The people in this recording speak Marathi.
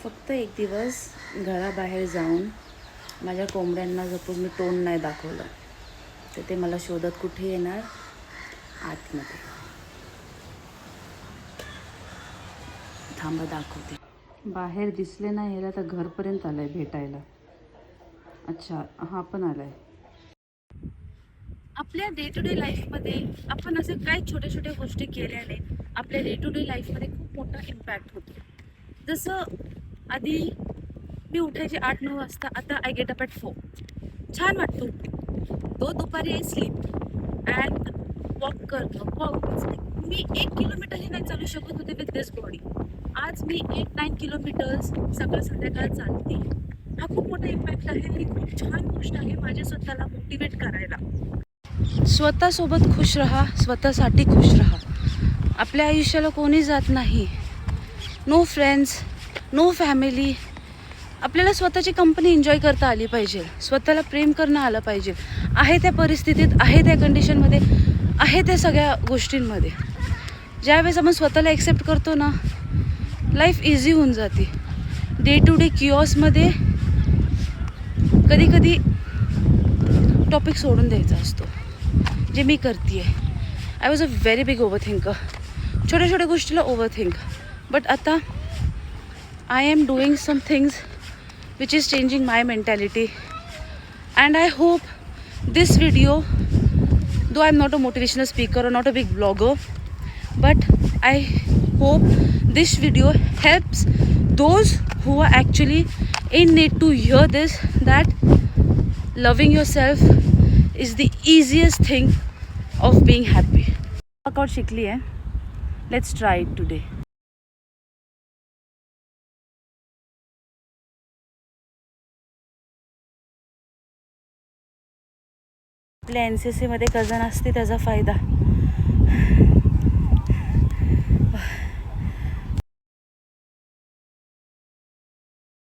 फक्त एक दिवस घराबाहेर जाऊन माझ्या कोंबड्यांना सपोज मी तोंड नाही दाखवलं तर ते मला शोधत कुठे येणार? आतमध्ये. थांबा दाखवते. बाहेर दिसले नाही ह्याला तर घरपर्यंत आलाय भेटायला. अच्छा, हा पण आलाय. आपल्या डे टू डे लाईफमध्ये आपण असे काही छोट्या छोट्या गोष्टी केल्याने आपल्या डे टू डे लाईफमध्ये खूप मोठा इम्पॅक्ट होतो. जसं आधी मी उठायचे 8-9 वाजता, आता आय गेट अप ॲट 4. छान वाटतो. दुपारी आय स्लीप अँड वॉक करणं. मी 1 किलोमीटरही नाही चालू शकत होते विथ दिस बॉडी. आज मी 8-9 किलोमीटर्स सकाळ संध्याकाळ चालते. हा खूप मोठा इम्पॅक्ट आहे आणि खूप छान गोष्ट आहे माझ्या स्वतःला मोटिवेट करायला. स्वतःसोबत खुश राहा, स्वतःसाठी खुश राहा. आपल्या आयुष्याला कोणी जात नाही. No friends, no family. आपल्याला स्वतःची कंपनी एन्जॉय करता आली पाहिजे. स्वतःला प्रेम करणं आलं पाहिजे. आहे त्या परिस्थितीत, आहे त्या कंडिशनमध्ये, आहे त्या सगळ्या गोष्टींमध्ये. ज्यावेळेस आपण स्वतःला ॲक्सेप्ट करतो ना, लाईफ इझी होऊन जाते. डे टू डे किऑसमध्ये कधी कधी टॉपिक सोडून द्यायचा असतो, जे मी करते आहे. I was a very big overthinker. छोट्या छोट्या गोष्टीला ओव्हर थिंक. बट आता I am doing some things which is changing my mentality, and I hope this video, though I'm not a motivational speaker or not a big vlogger, but I hope this video helps those who are actually in need to hear this, that loving yourself is the easiest thing of being happy. Workout शिकली है. Let's try it today. आपल्या NCC मध्ये कझन असते त्याचा फायदा.